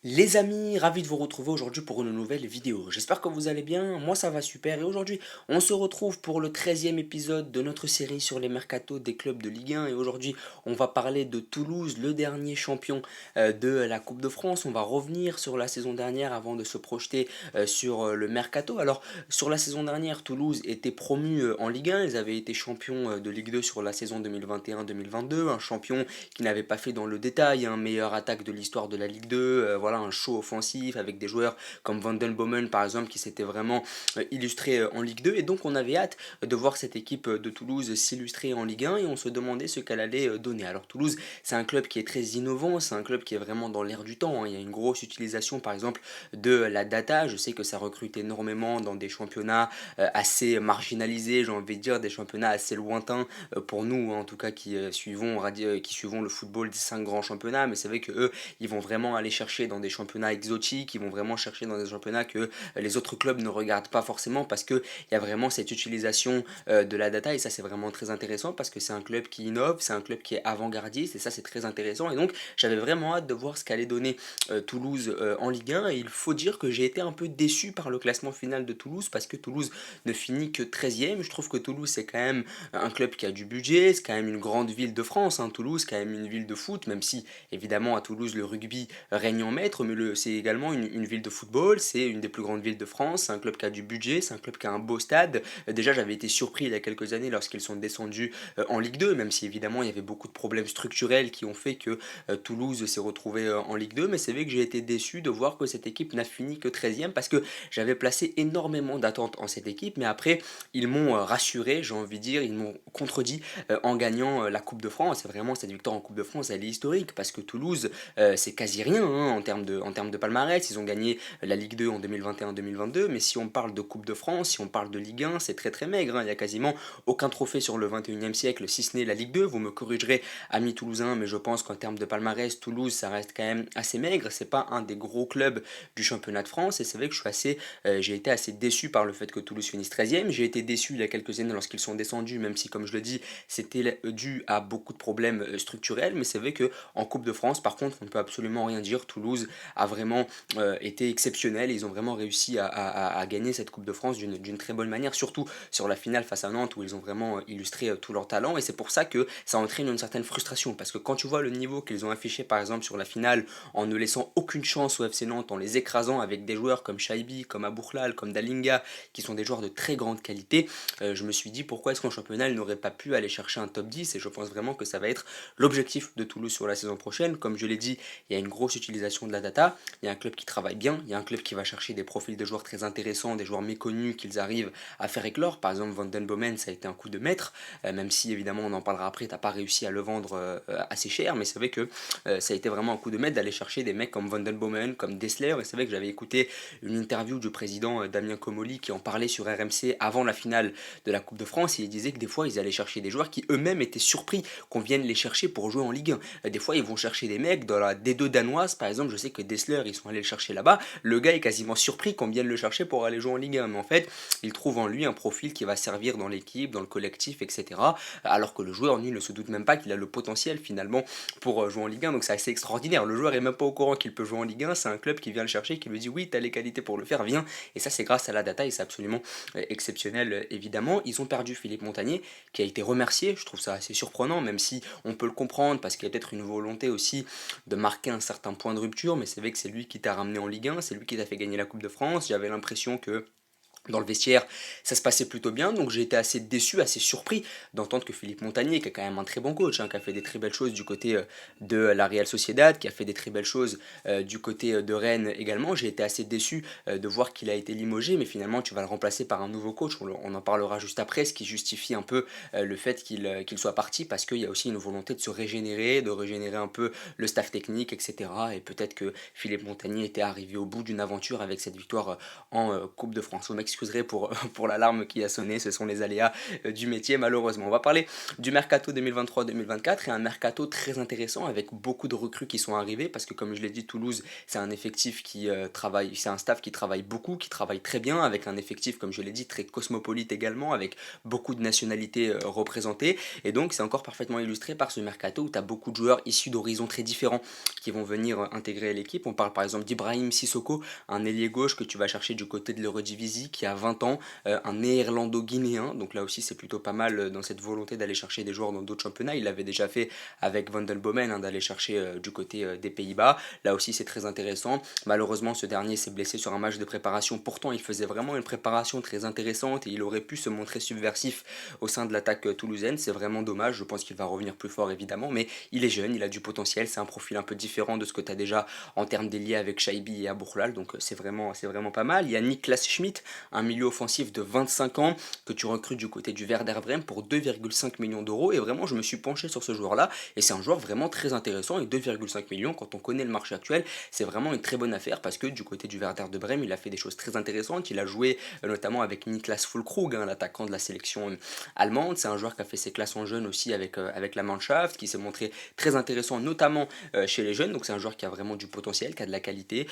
Les amis, ravi de vous retrouver aujourd'hui pour une nouvelle vidéo. J'espère que vous allez bien, moi ça va super et aujourd'hui on se retrouve pour le 13e épisode de notre série sur les mercatos des clubs de Ligue 1 et aujourd'hui on va parler de Toulouse, le dernier champion de la Coupe de France. On va revenir sur la saison dernière avant de se projeter sur le mercato. Alors sur la saison dernière, Toulouse était promu en Ligue 1, ils avaient été champions de Ligue 2 sur la saison 2021-2022, un champion qui n'avait pas fait dans le détail, un meilleur attaque de l'histoire de la Ligue 2, voilà un show offensif avec des joueurs comme Van Den Bomen par exemple qui s'était vraiment illustré en Ligue 2 et donc on avait hâte de voir cette équipe de Toulouse s'illustrer en Ligue 1 et on se demandait ce qu'elle allait donner. Alors Toulouse c'est un club qui est très innovant, c'est un club qui est vraiment dans l'air du temps, hein. Il y a une grosse utilisation par exemple de la data, je sais que ça recrute énormément dans des championnats assez marginalisés, j'ai envie de dire des championnats assez lointains pour nous, hein, en tout cas qui suivons le football des 5 grands championnats, mais c'est vrai que eux ils vont vraiment aller chercher dans des championnats exotiques, ils vont vraiment chercher dans des championnats que les autres clubs ne regardent pas forcément parce qu'il y a vraiment cette utilisation de la data et ça c'est vraiment très intéressant parce que c'est un club qui innove, c'est un club qui est avant-gardiste et ça c'est très intéressant et donc j'avais vraiment hâte de voir ce qu'allait donner Toulouse en Ligue 1 et il faut dire que j'ai été un peu déçu par le classement final de Toulouse parce que Toulouse ne finit que 13e. Je trouve que Toulouse c'est quand même un club qui a du budget, c'est quand même une grande ville de France, hein. Toulouse, quand même une ville de foot, même si évidemment à Toulouse le rugby règne en maître, mais c'est également une ville de football, c'est une des plus grandes villes de France, c'est un club qui a du budget, c'est un club qui a un beau stade. Déjà j'avais été surpris il y a quelques années lorsqu'ils sont descendus en Ligue 2, même si évidemment il y avait beaucoup de problèmes structurels qui ont fait que Toulouse s'est retrouvé en Ligue 2, mais c'est vrai que j'ai été déçu de voir que cette équipe n'a fini que 13e parce que j'avais placé énormément d'attentes en cette équipe, mais après ils m'ont rassuré, j'ai envie de dire, ils m'ont contredit en gagnant la Coupe de France. Et vraiment, cette victoire en Coupe de France, elle est historique parce que Toulouse, c'est quasi rien, hein, en termes de palmarès. Ils ont gagné la Ligue 2 en 2021-2022, mais si on parle de Coupe de France, si on parle de Ligue 1, c'est très très maigre, hein. Il n'y a quasiment aucun trophée sur le 21e siècle, si ce n'est la Ligue 2. Vous me corrigerez, amis toulousains, mais je pense qu'en termes de palmarès, Toulouse, ça reste quand même assez maigre. C'est pas un des gros clubs du championnat de France, et c'est vrai que j'ai été assez déçu par le fait que Toulouse finisse 13e. J'ai été déçu il y a quelques années lorsqu'ils sont descendus, même si, comme je le dis, c'était dû à beaucoup de problèmes structurels. Mais c'est vrai que en Coupe de France, par contre, on ne peut absolument rien dire. Toulouse a vraiment été exceptionnel. Ils ont vraiment réussi à gagner cette Coupe de France d'une très bonne manière, surtout sur la finale face à Nantes où ils ont vraiment illustré tout leur talent. Et c'est pour ça que ça entraîne une certaine frustration. Parce que quand tu vois le niveau qu'ils ont affiché, par exemple, sur la finale, en ne laissant aucune chance au FC Nantes, en les écrasant avec des joueurs comme Shaibi, comme Abourlal, comme Dalinga, qui sont des joueurs de très grande qualité, je me suis dit pourquoi est-ce qu'en championnat ils n'auraient pas pu aller chercher un top 10 et je pense vraiment que ça va être l'objectif de Toulouse sur la saison prochaine. Comme je l'ai dit, il y a une grosse utilisation de la data, il y a un club qui travaille bien, il y a un club qui va chercher des profils de joueurs très intéressants, des joueurs méconnus qu'ils arrivent à faire éclore. Par exemple, Van Den Bomen, ça a été un coup de maître, même si évidemment on en parlera après, t'as pas réussi à le vendre assez cher, mais c'est vrai que ça a été vraiment un coup de maître d'aller chercher des mecs comme Van Den Bomen, comme Dessler, et c'est vrai que j'avais écouté une interview du président Damien Comolli qui en parlait sur RMC avant la finale de la Coupe de France et il disait que des fois ils allaient chercher des joueurs qui eux-mêmes étaient surpris qu'on vienne les chercher pour jouer en Ligue 1. Des fois ils vont chercher des mecs dans la D2 danoise par exemple, je sais que Dessler ils sont allés le chercher là-bas, le gars est quasiment surpris qu'on vienne le chercher pour aller jouer en Ligue 1 mais en fait il trouve en lui un profil qui va servir dans l'équipe, dans le collectif etc. Alors que le joueur lui ne se doute même pas qu'il a le potentiel finalement pour jouer en Ligue 1 donc c'est assez extraordinaire, le joueur est même pas au courant qu'il peut jouer en Ligue 1, c'est un club qui vient le chercher qui lui dit oui t'as les qualités pour le faire, viens et ça c'est grâce à la data et c'est absolument exceptionnel évidemment. Ils ont perdu Philippe Montagnier qui a été remercié, je trouve ça assez surprenant même si on peut le comprendre parce qu'il y a peut-être une volonté aussi de marquer un certain point de rupture mais c'est vrai que c'est lui qui t'a ramené en Ligue 1, c'est lui qui t'a fait gagner la Coupe de France, j'avais l'impression que dans le vestiaire, ça se passait plutôt bien, donc j'ai été assez déçu, assez surpris d'entendre que Philippe Montagnier, qui est quand même un très bon coach, hein, qui a fait des très belles choses du côté de la Real Sociedad, qui a fait des très belles choses du côté de Rennes également, j'ai été assez déçu de voir qu'il a été limogé, mais finalement tu vas le remplacer par un nouveau coach, on en parlera juste après, ce qui justifie un peu le fait qu'il soit parti, parce qu'il y a aussi une volonté de régénérer un peu le staff technique, etc. Et peut-être que Philippe Montagnier était arrivé au bout d'une aventure avec cette victoire en Coupe de France. m'excuserez pour, pour l'alarme qui a sonné, ce sont les aléas du métier malheureusement. On va parler du mercato 2023-2024 et un mercato très intéressant avec beaucoup de recrues qui sont arrivées parce que comme je l'ai dit, Toulouse c'est un effectif qui travaille, c'est un staff qui travaille beaucoup, qui travaille très bien avec un effectif comme je l'ai dit très cosmopolite également avec beaucoup de nationalités représentées et donc c'est encore parfaitement illustré par ce mercato où tu as beaucoup de joueurs issus d'horizons très différents qui vont venir intégrer l'équipe. On parle par exemple d'Ibrahim Sissoko, un ailier gauche que tu vas chercher du côté de l'Eredivisie qui a 20 ans, un néerlando-guinéen, donc là aussi c'est plutôt pas mal dans cette volonté d'aller chercher des joueurs dans d'autres championnats. Il l'avait déjà fait avec Van den Bomen, hein, d'aller chercher du côté des Pays-Bas. Là aussi c'est très intéressant. Malheureusement ce dernier s'est blessé sur un match de préparation, pourtant il faisait vraiment une préparation très intéressante et il aurait pu se montrer subversif au sein de l'attaque toulousaine. C'est vraiment dommage, je pense qu'il va revenir plus fort évidemment, mais il est jeune, il a du potentiel, c'est un profil un peu différent de ce que tu as déjà en termes d'ailier avec Shaibi et Abourlal, donc c'est vraiment pas mal. Il y a Niklas Schmidt, un milieu offensif de 25 ans que tu recrutes du côté du Werder Bremen pour 2,5 millions d'euros et vraiment je me suis penché sur ce joueur là et c'est un joueur vraiment très intéressant et 2,5 millions quand on connaît le marché actuel c'est vraiment une très bonne affaire parce que du côté du Werder de Bremen il a fait des choses très intéressantes, il a joué notamment avec Niklas Füllkrug, hein, l'attaquant de la sélection allemande, c'est un joueur qui a fait ses classes en jeunes aussi avec la Mannschaft, qui s'est montré très intéressant notamment chez les jeunes, donc c'est un joueur qui a vraiment du potentiel, qui a de la qualité.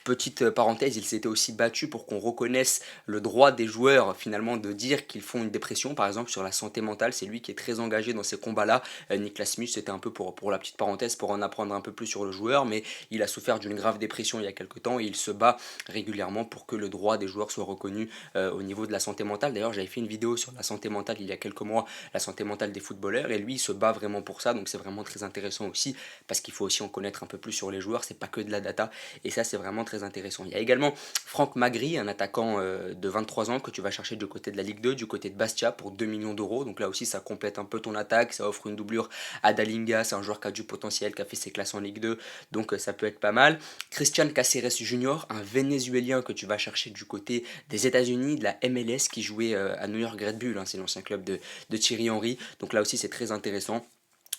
Petite parenthèse, il s'était aussi battu pour qu'on reconnaisse le droit des joueurs finalement de dire qu'ils font une dépression, par exemple sur la santé mentale, c'est lui qui est très engagé dans ces combats-là. Niklas Smith, c'était un peu pour la petite parenthèse, pour en apprendre un peu plus sur le joueur, mais il a souffert d'une grave dépression il y a quelques temps et il se bat régulièrement pour que le droit des joueurs soit reconnu au niveau de la santé mentale. D'ailleurs, j'avais fait une vidéo sur la santé mentale il y a quelques mois, la santé mentale des footballeurs, et lui il se bat vraiment pour ça, donc c'est vraiment très intéressant aussi parce qu'il faut aussi en connaître un peu plus sur les joueurs, c'est pas que de la data et ça c'est vraiment très intéressant. Il y a également Franck Magri, un attaquant de 23 ans que tu vas chercher du côté de la Ligue 2, du côté de Bastia pour 2 millions d'euros, donc là aussi ça complète un peu ton attaque, ça offre une doublure à Dalinga, c'est un joueur qui a du potentiel, qui a fait ses classes en Ligue 2, donc ça peut être pas mal. Christian Caceres Junior, un Vénézuélien que tu vas chercher du côté des États-Unis, de la MLS qui jouait à New York Red Bull, hein, c'est l'ancien club de Thierry Henry, donc là aussi c'est très intéressant.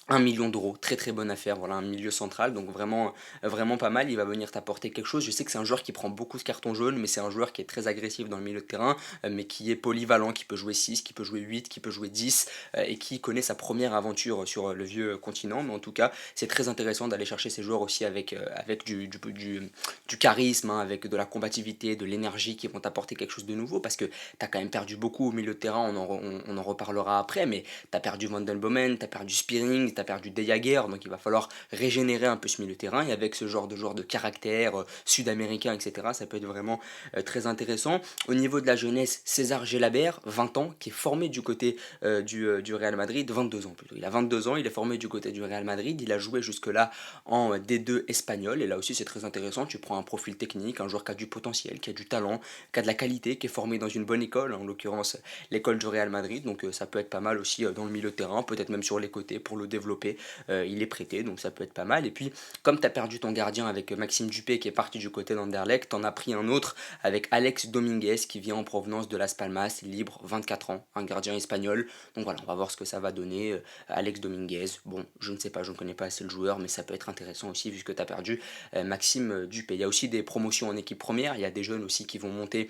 1 million d'euros, très très bonne affaire, voilà un milieu central, donc vraiment pas mal, il va venir t'apporter quelque chose. Je sais que c'est un joueur qui prend beaucoup de cartons jaunes, mais c'est un joueur qui est très agressif dans le milieu de terrain, mais qui est polyvalent, qui peut jouer 6, qui peut jouer 8, qui peut jouer 10, et qui connaît sa première aventure sur le vieux continent, mais en tout cas c'est très intéressant d'aller chercher ces joueurs aussi avec du charisme, hein, avec de la combativité, de l'énergie qui vont t'apporter quelque chose de nouveau, parce que tu as quand même perdu beaucoup au milieu de terrain, on en reparlera après, mais tu as perdu Van den Bomen, tu as perdu Spearing, tu as perdu De Jager, donc il va falloir régénérer un peu ce milieu de terrain, et avec ce genre de joueurs de caractère sud-américain, etc., ça peut être vraiment très intéressant. Au niveau de la jeunesse, César Gelabert, 20 ans, qui est formé du côté du Real Madrid, 22 ans plutôt, il a 22 ans, il est formé du côté du Real Madrid, il a joué jusque-là en D2 espagnol, et là aussi c'est très intéressant, tu prends un profil technique, un joueur qui a du potentiel, qui a du talent, qui a de la qualité, qui est formé dans une bonne école, en l'occurrence l'école du Real Madrid, donc ça peut être pas mal aussi dans le milieu de terrain, peut-être même sur les côtés pour le développer. Il est prêté, donc ça peut être pas mal. Et puis, comme tu as perdu ton gardien avec Maxime Dupé qui est parti du côté d'Anderlecht, t'en as pris un autre avec Alex Dominguez qui vient en provenance de Las Palmas, libre, 24 ans, un gardien espagnol. Donc voilà, on va voir ce que ça va donner. Alex Dominguez, bon, je ne sais pas, je ne connais pas assez le joueur, mais ça peut être intéressant aussi vu que tu as perdu Maxime Dupé. Il y a aussi des promotions en équipe première, il y a des jeunes aussi qui vont monter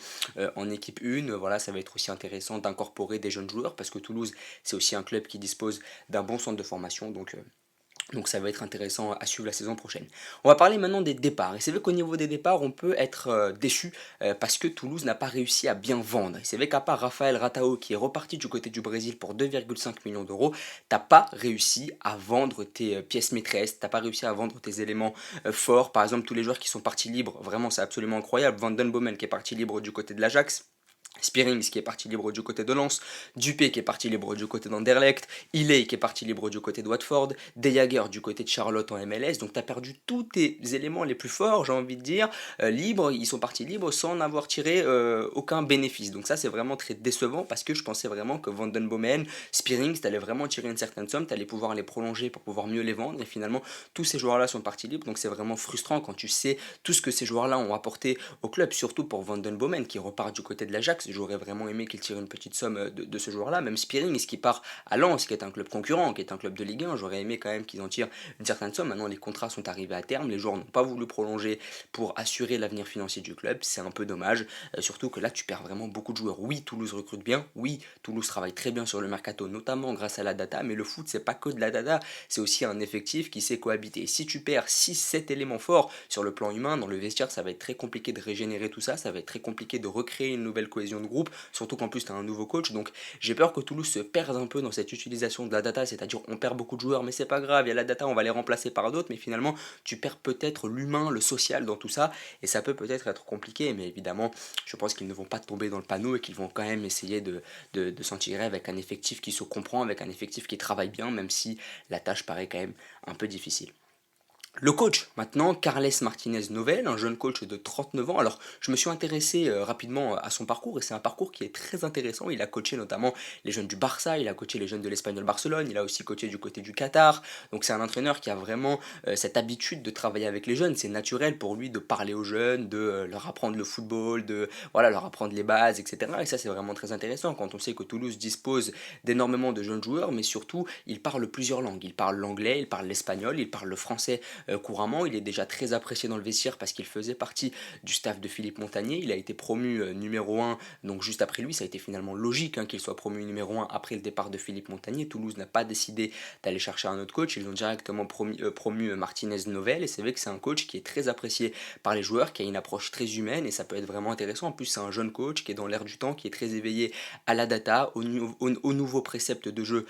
en équipe 1. Voilà, ça va être aussi intéressant d'incorporer des jeunes joueurs parce que Toulouse, c'est aussi un club qui dispose d'un bon centre de formation. Donc ça va être intéressant à suivre la saison prochaine. On va parler maintenant des départs. Et c'est vrai qu'au niveau des départs, on peut être déçu parce que Toulouse n'a pas réussi à bien vendre. Et c'est vrai qu'à part Raphaël Ratao qui est reparti du côté du Brésil pour 2,5 millions d'euros, t'as pas réussi à vendre tes pièces maîtresses, t'as pas réussi à vendre tes éléments forts. Par exemple, tous les joueurs qui sont partis libres, vraiment c'est absolument incroyable. Van den Bomen qui est parti libre du côté de l'Ajax. Spearings qui est parti libre du côté de Lens, Dupé qui est parti libre du côté d'Anderlecht, Iley qui est parti libre du côté de Watford, De Jager du côté de Charlotte en MLS, donc tu as perdu tous tes éléments les plus forts, j'ai envie de dire, libres, ils sont partis libres sans en avoir tiré aucun bénéfice, donc ça c'est vraiment très décevant parce que je pensais vraiment que Van den Bomen, Spearings, t'allais vraiment tirer une certaine somme, t'allais pouvoir les prolonger pour pouvoir mieux les vendre, et finalement tous ces joueurs-là sont partis libres, donc c'est vraiment frustrant quand tu sais tout ce que ces joueurs-là ont apporté au club, surtout pour Van den Bomen qui repart du côté de l'Ajax. j'aurais vraiment aimé qu'il tire une petite somme de ce joueur-là. Même Spearing, ce qui part à Lens, qui est un club concurrent, qui est un club de Ligue 1, j'aurais aimé quand même qu'ils en tirent une certaine somme. Maintenant, les contrats sont arrivés à terme, les joueurs n'ont pas voulu prolonger pour assurer l'avenir financier du club, c'est un peu dommage, surtout que là, tu perds vraiment beaucoup de joueurs. Oui, Toulouse recrute bien, oui, Toulouse travaille très bien sur le mercato, notamment grâce à la data, mais le foot, c'est pas que de la data, c'est aussi un effectif qui sait cohabiter. Et si tu perds 6-7 éléments forts sur le plan humain, dans le vestiaire, ça va être très compliqué de régénérer tout ça va être très compliqué de recréer une nouvelle cohésion de groupe, surtout qu'en plus tu as un nouveau coach, donc j'ai peur que Toulouse se perde un peu dans cette utilisation de la data, c'est-à-dire on perd beaucoup de joueurs, mais c'est pas grave, il y a la data, on va les remplacer par d'autres, mais finalement tu perds peut-être l'humain, le social dans tout ça, et ça peut peut-être être compliqué, mais évidemment je pense qu'ils ne vont pas tomber dans le panneau et qu'ils vont quand même essayer de s'en tirer avec un effectif qui se comprend, avec un effectif qui travaille bien, même si la tâche paraît quand même un peu difficile. Le coach, maintenant, Carles Martinez Novel, un jeune coach de 39 ans. Alors, je me suis intéressé rapidement à son parcours et c'est un parcours qui est très intéressant. Il a coaché notamment les jeunes du Barça, il a coaché les jeunes de l'Espagnol Barcelone, il a aussi coaché du côté du Qatar. Donc, c'est un entraîneur qui a vraiment cette habitude de travailler avec les jeunes. C'est naturel pour lui de parler aux jeunes, de leur apprendre le football, de voilà, leur apprendre les bases, etc. Et ça, c'est vraiment très intéressant quand on sait que Toulouse dispose d'énormément de jeunes joueurs, mais surtout, il parle plusieurs langues. Il parle l'anglais, il parle l'espagnol, il parle le français couramment. Il est déjà très apprécié dans le vestiaire parce qu'il faisait partie du staff de Philippe Montagnier. Il a été promu numéro 1, donc juste après lui, ça a été finalement logique qu'il soit promu numéro 1 après le départ de Philippe Montagnier. Toulouse n'a pas décidé d'aller chercher un autre coach, ils ont directement promu Martinez Novel, et c'est vrai que c'est un coach qui est très apprécié par les joueurs, qui a une approche très humaine, et ça peut être vraiment intéressant. En plus, c'est un jeune coach qui est dans l'air du temps, qui est très éveillé à la data, aux nouveaux préceptes de jeu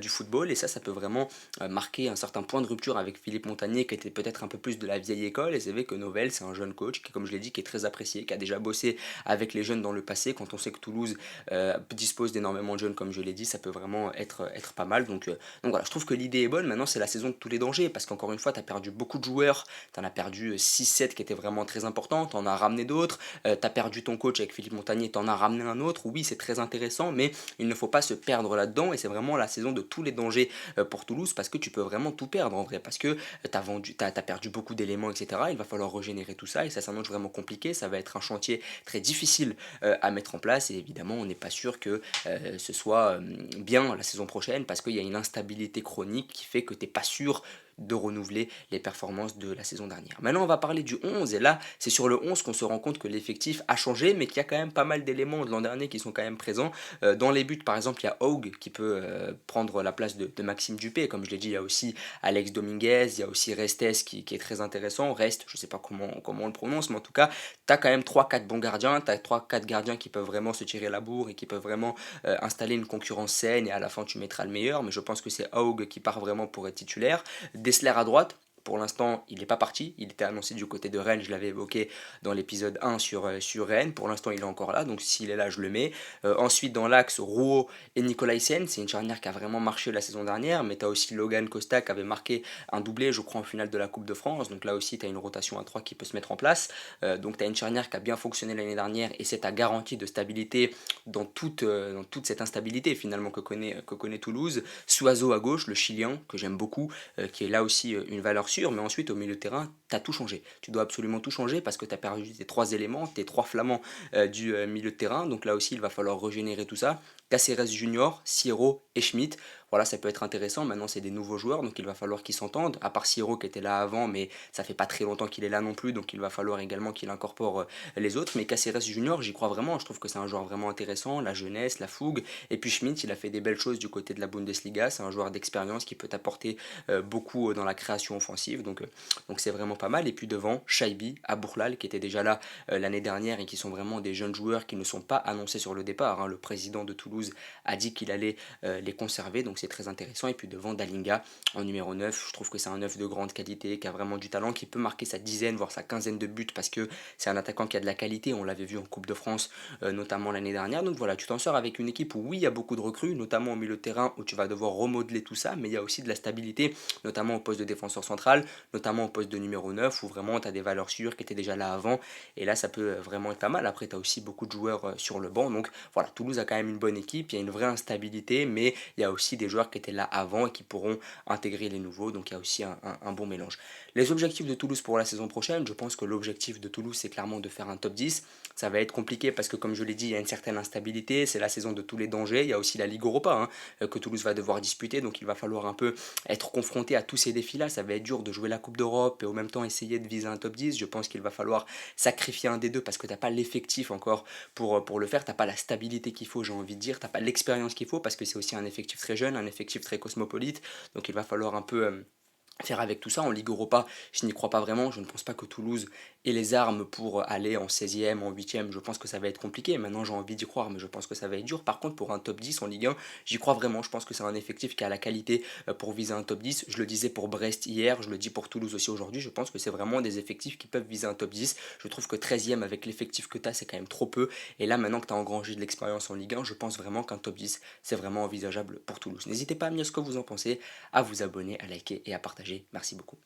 du football, et ça peut vraiment marquer un certain point de rupture avec Philippe Montagnier, qui était peut-être un peu plus de la vieille école. Et c'est vrai que Novell, c'est un jeune coach qui, comme je l'ai dit, qui est très apprécié, qui a déjà bossé avec les jeunes dans le passé. Quand on sait que Toulouse dispose d'énormément de jeunes, comme je l'ai dit, ça peut vraiment être pas mal. Donc voilà, je trouve que l'idée est bonne. Maintenant, c'est la saison de tous les dangers, parce qu'encore une fois, tu as perdu beaucoup de joueurs, tu en as perdu 6-7 qui étaient vraiment très importants, tu en as ramené d'autres, tu as perdu ton coach avec Philippe Montagnier, tu en as ramené un autre. Oui, c'est très intéressant, mais il ne faut pas se perdre là-dedans, et c'est vraiment la saison de tous les dangers pour Toulouse, parce que tu peux vraiment tout perdre en vrai, parce que t'as perdu beaucoup d'éléments, etc. Il va falloir régénérer tout ça, et ça s'annonce vraiment compliqué, ça va être un chantier très difficile à mettre en place, et évidemment on n'est pas sûr que ce soit bien la saison prochaine, parce qu'il y a une instabilité chronique qui fait que t'es pas sûr de renouveler les performances de la saison dernière. Maintenant, on va parler du 11, et là, c'est sur le 11 qu'on se rend compte que l'effectif a changé, mais qu'il y a quand même pas mal d'éléments de l'an dernier qui sont quand même présents. Dans les buts, par exemple, il y a Haug qui peut prendre la place de Maxime Dupé. Comme je l'ai dit, il y a aussi Alex Dominguez, il y a aussi Restes qui est très intéressant. Reste, je sais pas comment on le prononce, mais en tout cas, tu as quand même 3-4 bons gardiens, tu as 3-4 gardiens qui peuvent vraiment se tirer la bourre et qui peuvent vraiment installer une concurrence saine, et à la fin, tu mettras le meilleur. Mais je pense que c'est Haug qui part vraiment pour être titulaire. Dessler à droite. Pour l'instant, il n'est pas parti. Il était annoncé du côté de Rennes. Je l'avais évoqué dans l'épisode 1 sur Rennes. Pour l'instant, il est encore là. Donc, s'il est là, je le mets. Ensuite, dans l'axe, Rouault et Nicolaisen. C'est une charnière qui a vraiment marché la saison dernière. Mais tu as aussi Logan Costa qui avait marqué un doublé, je crois, en finale de la Coupe de France. Donc, là aussi, tu as une rotation à 3 qui peut se mettre en place. Donc, tu as une charnière qui a bien fonctionné l'année dernière. Et c'est ta garantie de stabilité dans toute cette instabilité, finalement, que connaît Toulouse. Suazo à gauche, le Chilien, que j'aime beaucoup, qui est là aussi une valeur sûre, mais ensuite au milieu de terrain, tu as tout changé. Tu dois absolument tout changer parce que tu as perdu tes trois éléments, tes trois flamands du milieu de terrain, donc là aussi il va falloir régénérer tout ça. Caceres Junior, Sierro et Schmidt. Voilà, ça peut être intéressant. Maintenant, c'est des nouveaux joueurs, donc il va falloir qu'ils s'entendent. À part Sierro qui était là avant, mais ça fait pas très longtemps qu'il est là non plus, donc il va falloir également qu'il incorpore les autres. Mais Caceres Junior, j'y crois vraiment. Je trouve que c'est un joueur vraiment intéressant, la jeunesse, la fougue. Et puis Schmidt, il a fait des belles choses du côté de la Bundesliga. C'est un joueur d'expérience qui peut apporter beaucoup dans la création offensive, donc c'est vraiment pas mal. Et puis devant, Shaibi, Abourlal, qui était déjà là l'année dernière et qui sont vraiment des jeunes joueurs qui ne sont pas annoncés sur le départ. Le président de Toulouse a dit qu'il allait les conserver, donc c'est très intéressant. Et puis devant, Dalinga en numéro 9, je trouve que c'est un 9 de grande qualité, qui a vraiment du talent, qui peut marquer sa dizaine, voire sa quinzaine de buts, parce que c'est un attaquant qui a de la qualité, on l'avait vu en Coupe de France, notamment l'année dernière. Donc voilà, tu t'en sors avec une équipe où oui, il y a beaucoup de recrues, notamment au milieu de terrain, où tu vas devoir remodeler tout ça, mais il y a aussi de la stabilité, notamment au poste de défenseur central, notamment au poste de numéro 9, où vraiment tu as des valeurs sûres qui étaient déjà là avant, et là ça peut vraiment être pas mal. Après, tu as aussi beaucoup de joueurs sur le banc, donc voilà, Toulouse a quand même une bonne équipe, il y a une vraie instabilité, mais il y a aussi des joueurs qui étaient là avant et qui pourront intégrer les nouveaux, donc il y a aussi un bon mélange. Les objectifs de Toulouse pour la saison prochaine, je pense que l'objectif de Toulouse c'est clairement de faire un top 10. Ça va être compliqué parce que comme je l'ai dit, il y a une certaine instabilité, c'est la saison de tous les dangers, il y a aussi la Ligue Europa que Toulouse va devoir disputer, donc il va falloir un peu être confronté à tous ces défis-là, ça va être dur de jouer la Coupe d'Europe et en même temps essayer de viser un top 10, je pense qu'il va falloir sacrifier un des deux parce que tu n'as pas l'effectif encore pour le faire, tu n'as pas la stabilité qu'il faut, j'ai envie de dire, tu n'as pas l'expérience qu'il faut parce que c'est aussi un effectif très jeune, un effectif très cosmopolite, donc il va falloir un peu faire avec tout ça. En Ligue Europa, je n'y crois pas vraiment. Je ne pense pas que Toulouse ait les armes pour aller en 16e, en 8e. Je pense que ça va être compliqué. Maintenant, j'ai envie d'y croire, mais je pense que ça va être dur. Par contre, pour un top 10 en Ligue 1, j'y crois vraiment. Je pense que c'est un effectif qui a la qualité pour viser un top 10. Je le disais pour Brest hier, je le dis pour Toulouse aussi aujourd'hui. Je pense que c'est vraiment des effectifs qui peuvent viser un top 10. Je trouve que 13e avec l'effectif que tu as, c'est quand même trop peu. Et là, maintenant que tu as engrangé de l'expérience en Ligue 1, je pense vraiment qu'un top 10, c'est vraiment envisageable pour Toulouse. N'hésitez pas à me dire ce que vous en pensez, à vous abonner, à liker et à partager. Merci beaucoup.